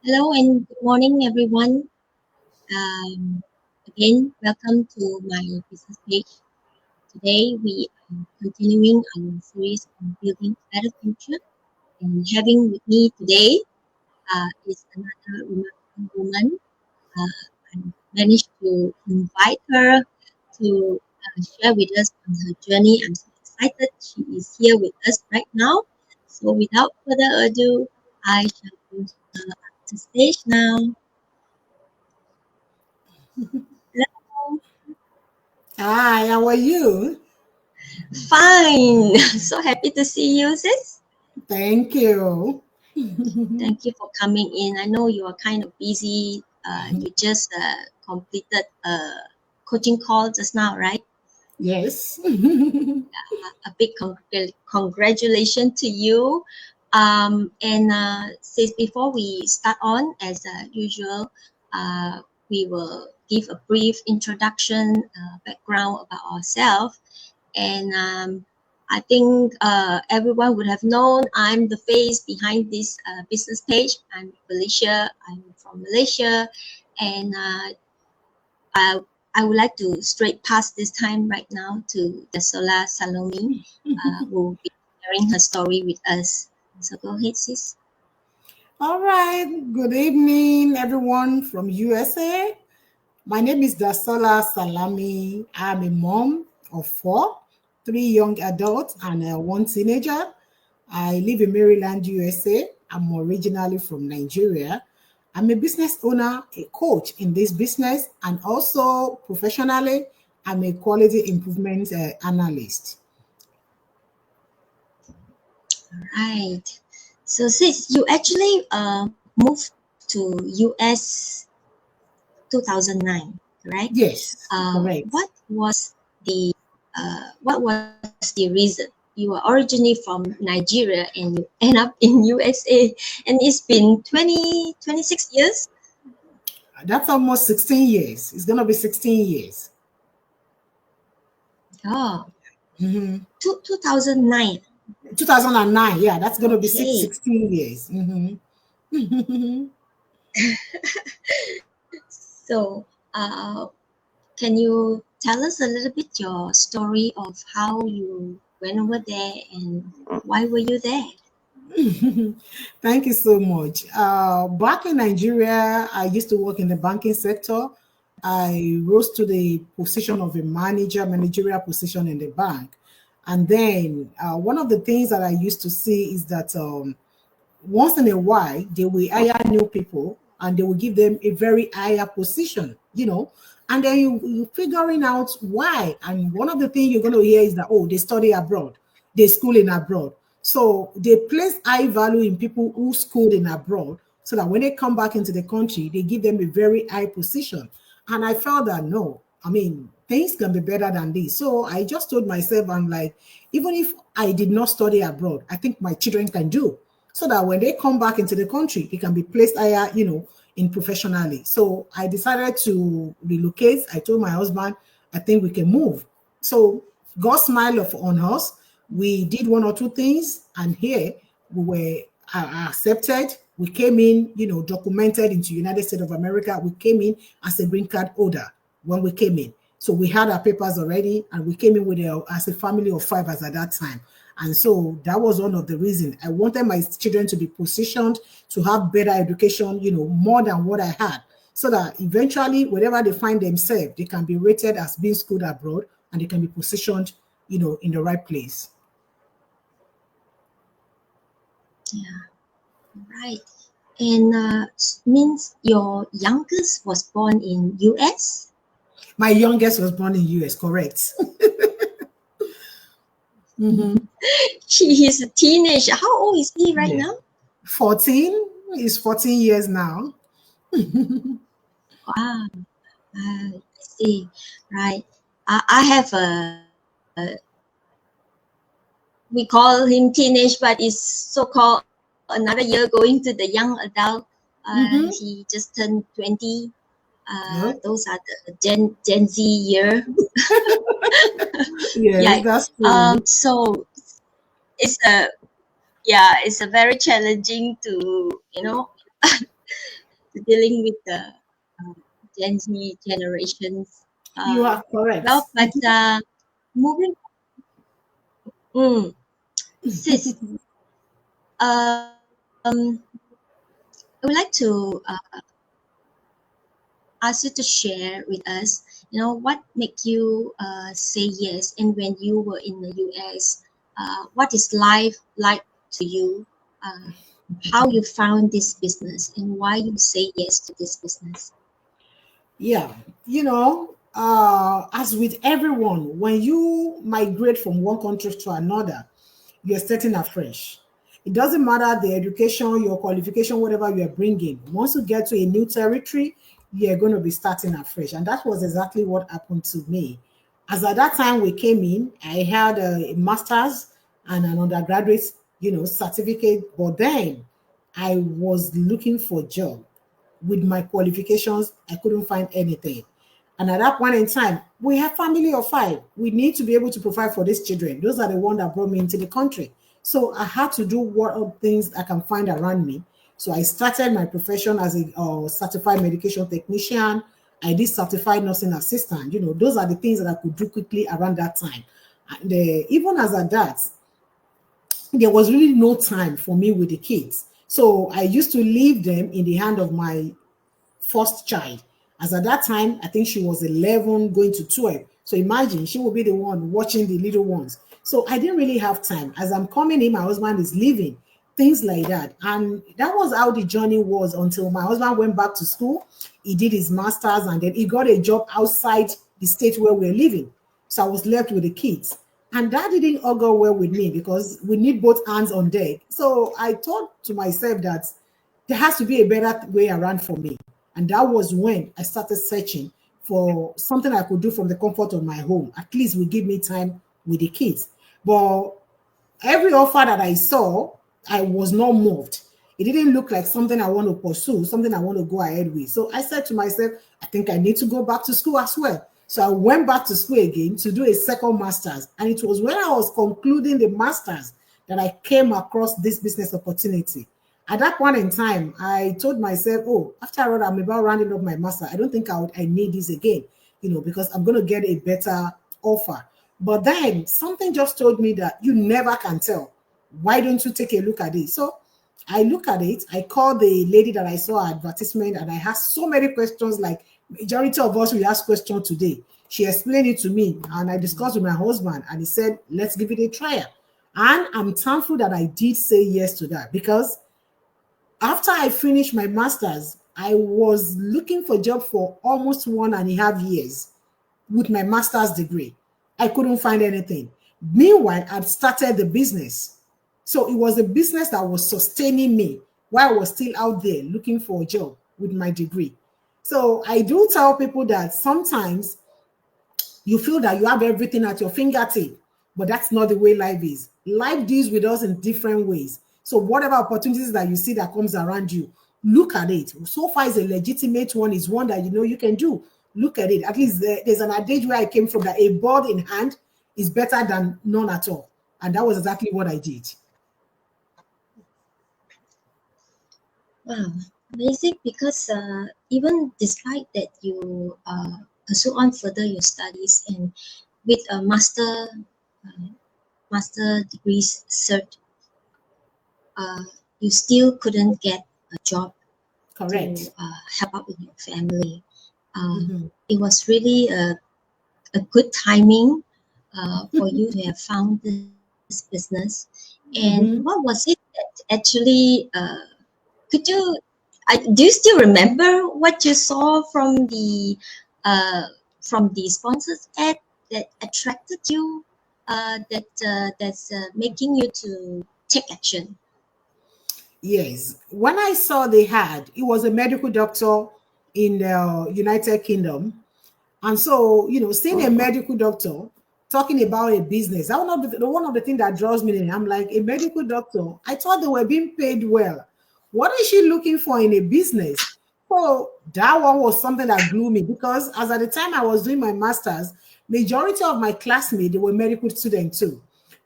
Hello and good morning, everyone. Again, welcome to my business page. Today, we are continuing our series on building a better future. And having with me today is another remarkable woman. I managed to invite her to share with us on her journey. I'm so excited she is here with us right now. So, without further ado, I shall bring her up to stage now. Hello. Hi, how are you? Fine. So happy to see you, sis. Thank you. Thank you for coming in. I know you are kind of busy. You just completed a coaching call just now, right? Yes. A big congratulations to you. And sis, before we start on, as usual, we will give a brief introduction, background about ourselves. And I think everyone would have known I'm the face behind this business page. I'm from Malaysia, and I, I would like to straight pass this time right now to Dasola Salami, who will be sharing her story with us. So go ahead, sis. All right. Good evening, everyone from USA. My name is Dasola Salami. I'm a mom of four, three young adults and one teenager. I live in Maryland, USA. I'm originally from Nigeria. I'm a business owner, a coach in this business, and also professionally, I'm a quality improvement analyst. All right. So sis, you actually moved to US 2009, correct? Yes, correct. What was the reason? You are originally from Nigeria and you end up in USA, and it's been 26 years. That's almost 16 years. It's going to be 16 years. Oh, Mhm. 2009. 2009. Yeah, that's going to be Okay. 16 years. So, can you tell us a little bit your story of how you went over there and why were you there? Thank you so much. Back in Nigeria, I used to work in the banking sector. I rose to the position of a managerial position in the bank. And then one of the things that I used to see is that once in a while they will hire new people and they will give them a very higher position. And then you figuring out why. And one of the things you're going to hear is that, oh, they study abroad, they school in abroad. So they place high value in people who schooled in abroad, so that when they come back into the country, they give them a very high position. And I felt that no, I mean, things can be better than this. So I just told myself, I'm like, even if I did not study abroad, I think my children can do, so that when they come back into the country, they can be placed higher, in professionally. So I decided to relocate. I told my husband, I think we can move. So God smiled on us. We did one or two things, and here we were accepted. We came in, documented into United States of America. We came in as a green card holder when we came in. So we had our papers already, and we came in as a family of five as at that time. And so that was one of the reasons I wanted my children to be positioned to have better education, more than what I had, so that eventually, wherever they find themselves, they can be rated as being schooled abroad and they can be positioned, in the right place. Yeah, right. And means your youngest was born in US? My youngest was born in US, correct? Mhm. He is a teenager. How old is he right Yeah. now? 14 is 14 years now. Wow, I see. Right. I have we call him teenage, but it's so-called another year going to the young adult. Hmm. He just turned 20. Yep. Those are the Gen Z year. Yes, Yeah. that's true. So it's a yeah, it's a very challenging to dealing with the uh, Gen Z generations. You are correct. Well, but moving, mm, sis, um, I would like to ask you to share with us, what make you say yes, and when you were in the US, what is life like to you? Uh, how you found this business and why you say yes to this business? Yeah, as with everyone, when you migrate from one country to another, you're starting afresh. It doesn't matter the education, your qualification, whatever you're bringing. Once you get to a new territory, you're going to be starting afresh. And that was exactly what happened to me. As at that time we came in, I had a master's and an undergraduate, certificate. But then I was looking for a job with my qualifications, I couldn't find anything. And at that point in time, we have family of five. We need to be able to provide for these children. Those are the ones that brought me into the country. So I had to do what things I can find around me. So I started my profession as a certified medication technician. I did certified nursing assistant. Those are the things that I could do quickly around that time. And even as at that, there was really no time for me with the kids. So I used to leave them in the hand of my first child. As at that time, I think she was 11 going to 12. So imagine she will be the one watching the little ones. So I didn't really have time. As I'm coming in, my husband is leaving, things like that. And that was how the journey was until my husband went back to school. He did his master's and then he got a job outside the state where we're living. So I was left with the kids. And that didn't all go well with me because we need both hands on deck. So I thought to myself that there has to be a better way around for me. And that was when I started searching for something I could do from the comfort of my home. At least will give me time with the kids. But every offer that I saw, I was not moved. It didn't look like something I want to pursue, something I want to go ahead with. So I said to myself, I think I need to go back to school as well. So I went back to school again to do a second master's. And it was when I was concluding the master's that I came across this business opportunity. At that point in time, I told myself, oh, after all, I'm about rounding up my master. I don't think I need this again, because I'm going to get a better offer. But then something just told me that you never can tell. Why don't you take a look at it? So I look at it. I called the lady that I saw advertisement and I asked so many questions, like majority of us will ask questions today. She explained it to me and I discussed with my husband and he said, let's give it a try. And I'm thankful that I did say yes to that because after I finished my master's, I was looking for a job for almost 1.5 years with my master's degree. I couldn't find anything. Meanwhile, I'd started the business. So it was a business that was sustaining me while I was still out there looking for a job with my degree. So I do tell people that sometimes you feel that you have everything at your fingertip, but that's not the way life is. Life deals with us in different ways. So whatever opportunities that you see that comes around you, look at it. So far is a legitimate one, is one that you know you can do. Look at it. At least there's an adage where I came from that a bird in hand is better than none at all. And that was exactly what I did. Wow, amazing! Because even despite that you pursue on further your studies and with a uh, master degrees cert, uh, you still couldn't get a job to Correct. help out with your family. Mhm. It was really a good timing for you to have found this business. And what Mhm. was it that actually could you do you still remember what you saw from the sponsors ad that attracted you that's making you to take action? Yes. When I saw the ad, it was a medical doctor in the United Kingdom. And so, seeing a medical doctor talking about a business, that one of the things that draws me in. I'm like, a medical doctor, I thought they were being paid well. What is she looking for in a business? So that one was something that blew me because as at the time I was doing my master's, majority of my classmates, they were medical students too.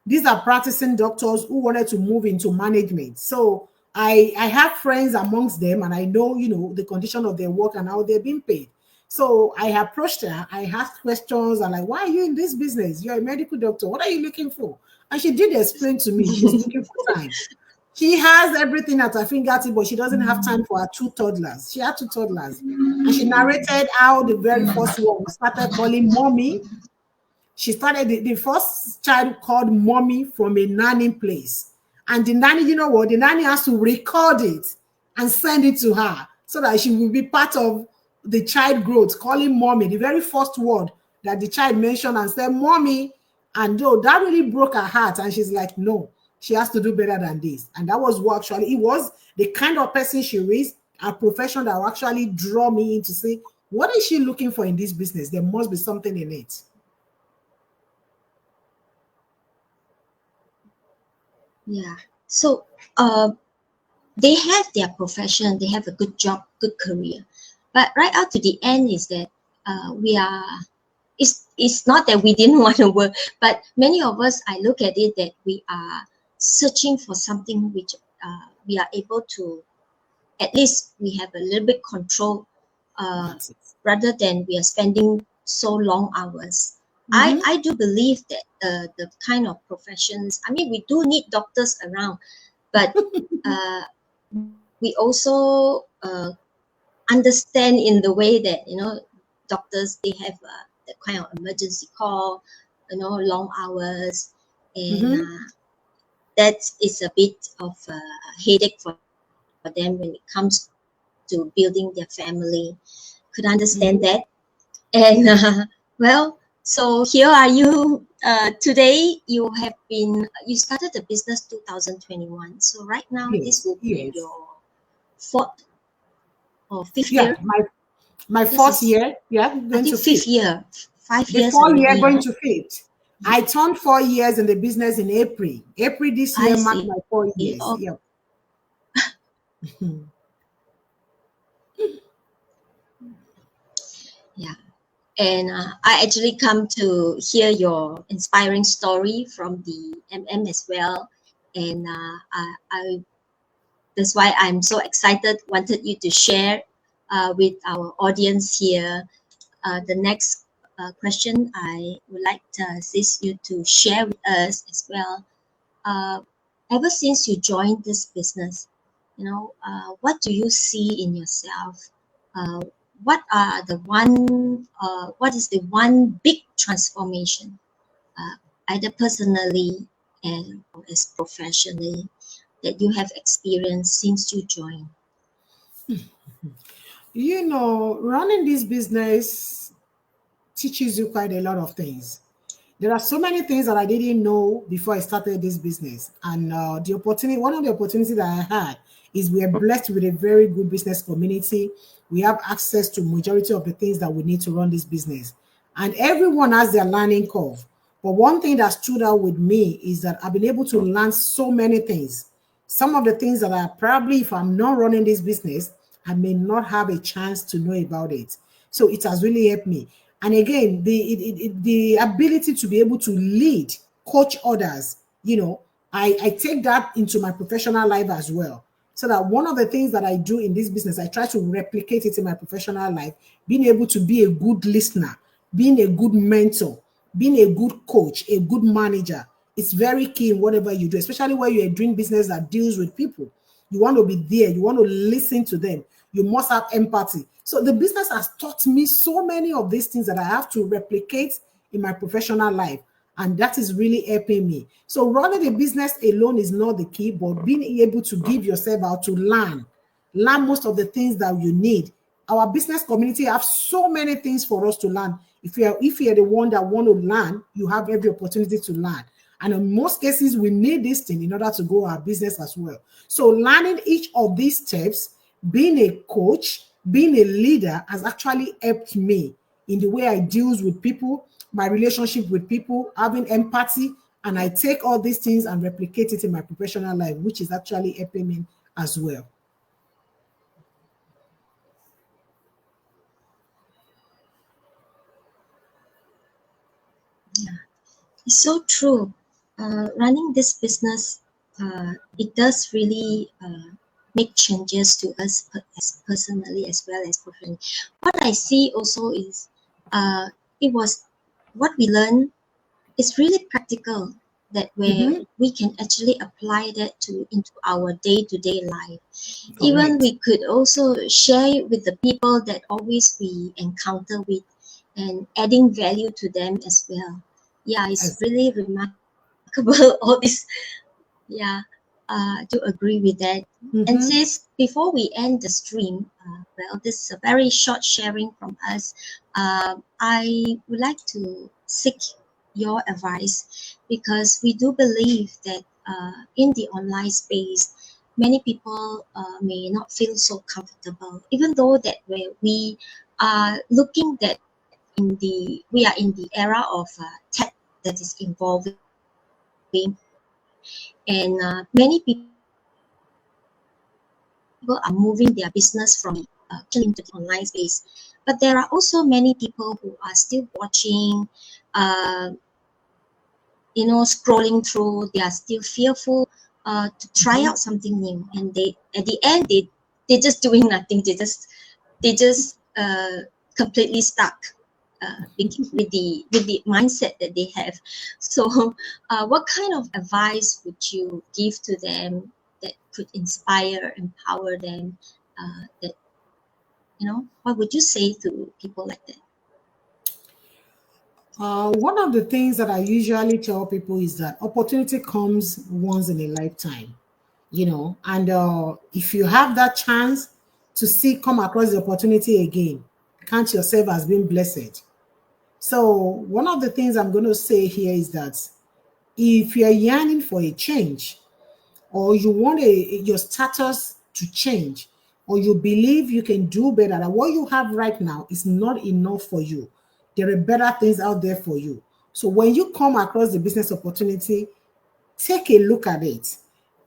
These are practicing doctors who wanted to move into management. So I have friends amongst them, and I know, the condition of their work and how they're being paid. So I approached her. I asked questions. I'm like, why are you in this business? You're a medical doctor. What are you looking for? And she did explain to me she's looking for time. She has everything at her fingertip, but she doesn't have time for her two toddlers. She had two toddlers. And she narrated how the very first one started calling mommy. She started the first child called mommy from a nanny place. And the nanny, you know what? The nanny has to record it and send it to her so that she will be part of the child growth, calling mommy, the very first word that the child mentioned and said, mommy. And though that really broke her heart, and she's like, no, she has to do better than this. And that was what actually, it was the kind of person she is, a profession that will actually draw me in to say, what is she looking for in this business? There must be something in it. Yeah. So they have their profession, they have a good job, good career. But right out to the end is that we are, it's not that we didn't want to work, but many of us, I look at it that we are searching for something which we are able to, at least we have a little bit control That's it. rather than we are spending so long hours. Mm-hmm. I do believe that the kind of professions, I mean, we do need doctors around, but uh, we also understand in the way that, doctors, they have that kind of emergency call, long hours, and Mm-hmm. that is a bit of a headache for them when it comes to building their family. Could understand Mm-hmm. that. And well, so here are you. Today you started the business 2021. So right now this Yes, will be yes. your fourth or fifth Yeah, year. my This fourth is, year, yeah, I going think, to fifth fifth. year. 5 years Before year already, going huh? to fifth. I turned 4 years in the business in April. April this I year marked see. my 4 years. Oh, Yep. yeah. And I actually come to hear your inspiring story from the MM as well. And that's why I'm so excited, wanted you to share with our audience here. The next question I would like sis you to share with us as well. Uh, Ever since you joined this business, what do you see in yourself? Uh, what is the one big transformation, uh, either personally and or as professionally, that you have experienced since you joined? Running this business teaches you quite a lot of things. There are so many things that I didn't know before I started this business. And one of the opportunities that I had is we are blessed with a very good business community. We have access to majority of the things that we need to run this business. And everyone has their learning curve. But one thing that stood out with me is that I've been able to learn so many things. Some of the things that I probably, if I'm not running this business, I may not have a chance to know about it. So it has really helped me. And again, the ability to be able to lead, coach others, I take that into my professional life as well. So that one of the things that I do in this business, I try to replicate it in my professional life, being able to be a good listener, being a good mentor, being a good coach, a good manager. It's very key in whatever you do, especially when you're doing business that deals with people. You want to be there, you want to listen to them, you must have empathy. So the business has taught me so many of these things that I have to replicate in my professional life. And that is really helping me. So running a business alone is not the key, but being able to give yourself out to learn most of the things that you need. Our business community have so many things for us to learn. If you're the one that want to learn, you have every opportunity to learn. And in most cases, we need this thing in order to grow our business as well. So learning each of these steps, being a coach, being a leader has actually helped me in the way I deals with people, my relationship with people, having empathy, and I take all these things and replicate it in my professional life, which is actually helping me as well. It's so true. Running this business, it does really. make changes to us as personally as well as professionally. What I see also is it was what we learned is really practical, that where Mm-hmm. we can actually apply that to into our day-to-day life. Even Correct. we could also share it with the people that always we encounter with, and adding value to them as well. Yeah, it's As, really remarkable all this. Yeah, do agree with that. And mm-hmm. since before we end the stream, well, this is a very short sharing from us. I would like to seek your advice, because we do believe that in the online space, many people may not feel so comfortable, even though that where we are looking that we are in the era of tech that is evolving, and many people are moving their business from traditional into the online space. But there are also many people who are still watching, uh, scrolling through. They are still fearful to try Mm-hmm. out something new, and they at the end they just doing nothing. They just completely stuck with the mindset that they have. So, what kind of advice would you give to them that could inspire, empower them? That what would you say to people like that? One of the things that I usually tell people is that opportunity comes once in a lifetime, and if you have that chance to come across the opportunity again, count yourself as being blessed. So, one of the things I'm going to say here is that if you're yearning for a change, or you want your status to change, or you believe you can do better, that what you have right now is not enough for you, there are better things out there for you. So when you come across the business opportunity, take a look at it.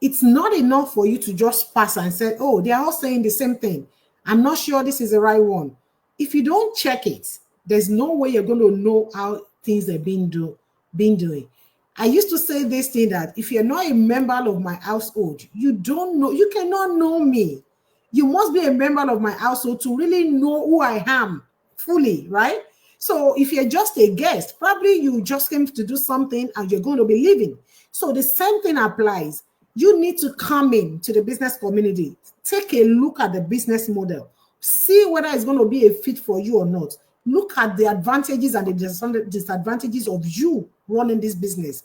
It's not enough for you to just pass and say, oh, they are all saying the same thing. I'm not sure this is the right one. If you don't check it, there's no way you're going to know how things are being doing. I used to say this thing that if you're not a member of my household, you don't know, you cannot know me. You must be a member of my household to really know who I am fully, right? So if you're just a guest, probably you just came to do something and you're going to be leaving. So the same thing applies. You need to come in to the business community, take a look at the business model, see whether it's going to be a fit for you or not. Look at the advantages and the disadvantages of you running this business.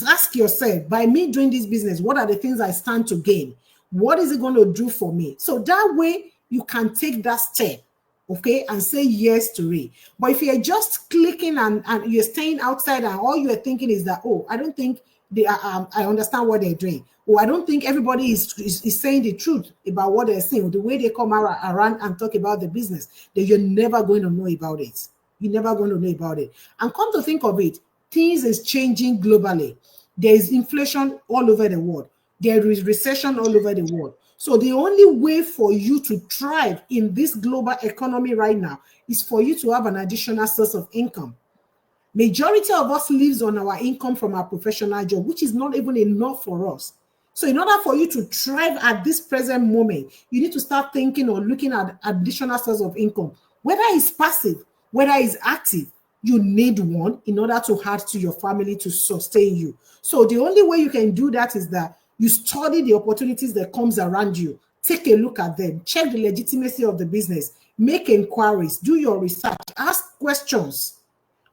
Ask yourself, by me doing this business, what are the things I stand to gain? What is it going to do for me? So that way you can take that step, okay, and say yes to it. But if you're just clicking and you're staying outside and all you're thinking is that, oh, I don't think I understand what they're doing. Or I don't think everybody is saying the truth about what they're saying, the way they come around and talk about the business, that you're never going to know about it. You're never going to know about it. And come to think of it, things is changing globally. There is inflation all over the world. There is recession all over the world. So the only way for you to thrive in this global economy right now is for you to have an additional source of income. Majority of us lives on our income from our professional job, which is not even enough for us. So in order for you to thrive at this present moment, you need to start thinking or looking at additional source of income, whether it's passive, whether it's active. You need one in order to add to your family to sustain you. So the only way you can do that is that you study the opportunities that comes around you, take a look at them, check the legitimacy of the business, make inquiries, do your research, ask questions.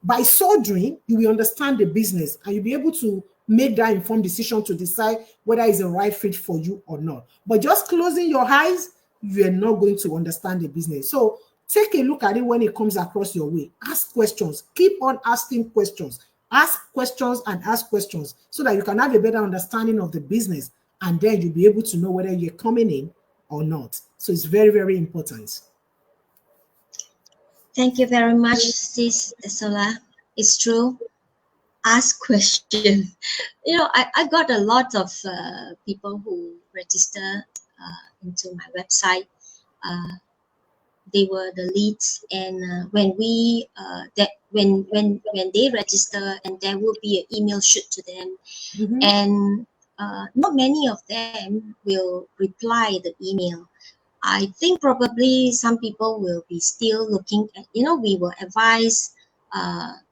By so doing, you will understand the business and you'll be able to make that informed decision to decide whether it's the right fit for you or not. But just closing your eyes, you are not going to understand the business. So take a look at it when it comes across your way. Ask questions. Keep on asking questions. Ask questions and ask questions so that you can have a better understanding of the business, and then you'll be able to know whether you're coming in or not. So it's very, very important. Thank you very much, Sis Dasola. It's true. Ask questions. I got a lot of people who register into my website. Uh, they were the leads, and when we that when they register, and there will be an email shoot to them, Mhm. and not many of them will reply the email. I think probably some people will be still looking at, we will advise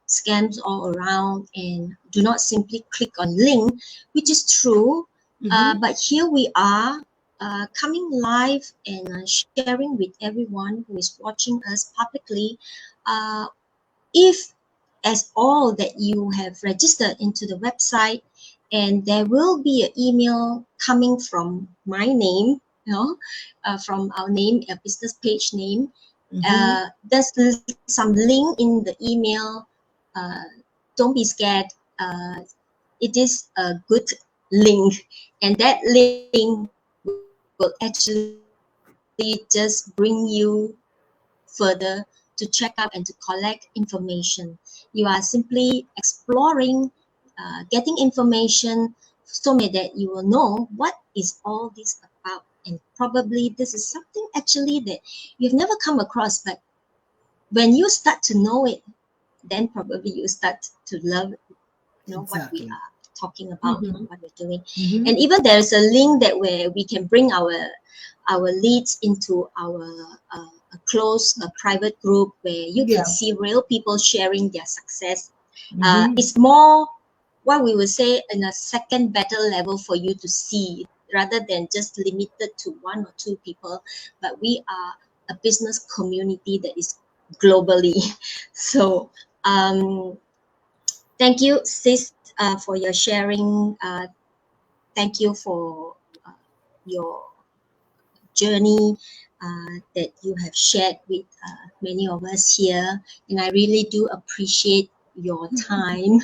scams all around and do not simply click on link, which is true. But here we are coming live and sharing with everyone who is watching us publicly. If as all that you have registered into the website, and there will be an email coming from my name, from our name, a business page name. There's some link in the email. uh, don't be scared. It is a good link, and that link will actually just bring you further to check out and to collect information. You are simply exploring, getting information, so that you will know what is all this about. And probably this is something actually that you've never come across, but when you start to know it, then probably you start to love, what we Exactly. are talking about, what we're doing. Mm-hmm. And even there's a link that where we can bring our leads into our a close private group where you can Yeah. see real people sharing their success. Mm-hmm. It's more what we would say in a second better level for you to see, rather than just limited to one or two people. But we are a business community that is globally. So thank you, sis, for your sharing. Thank you for your journey that you have shared with many of us here. And I really do appreciate your time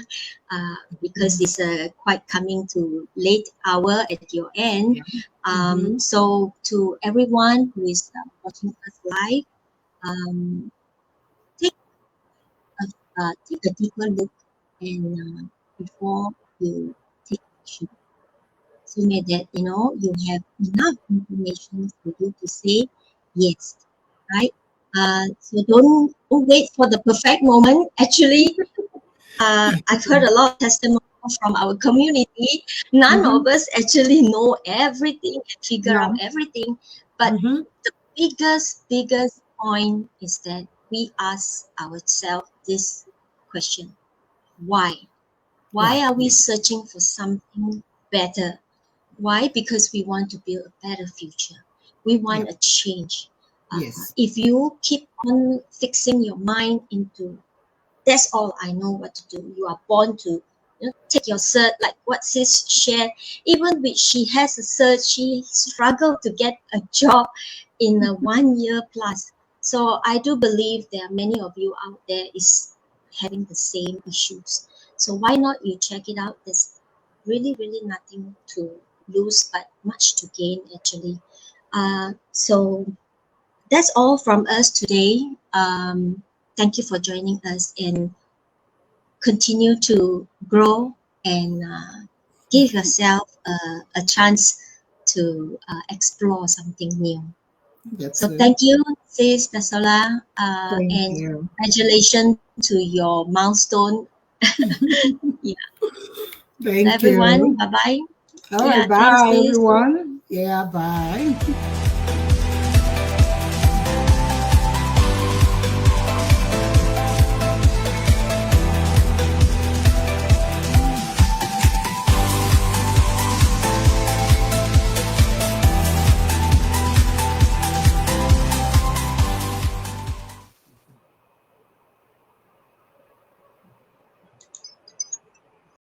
because it's quite coming to late hour at your end. Yeah. Mm-hmm. So to everyone who is watching us live, um, take take a deeper look and before you take action, so that you have enough information for you to say yes, right? So don't wait for the perfect moment. Actually, I've heard a lot of testimonials from our community. None Mm-hmm. of us actually know everything and figure out No. everything, but Mm-hmm. the biggest point is that we ask ourselves this question: why? Why Why? are we Yes. searching for something better? Why? Because we want to build a better future. We Yeah. want a change. Yes. If you keep on fixing your mind into that's all I know what to do, you are born to take your cert, like what sis shared. Even with she has a cert, she struggled to get a job in a 1 year plus. So I do believe there are many of you out there is having the same issues. So why not you check it out? There's really nothing to lose, but much to gain actually. So that's all from us today. Thank you for joining us and continue to grow and give yourself a chance to explore something new. That's So it. thank you, sis Dasola, Thank and you. congratulations to your milestone. Yeah. So Thank everyone, you. bye bye. All right. Yeah, thanks, Bye, sis. everyone. Yeah. Bye.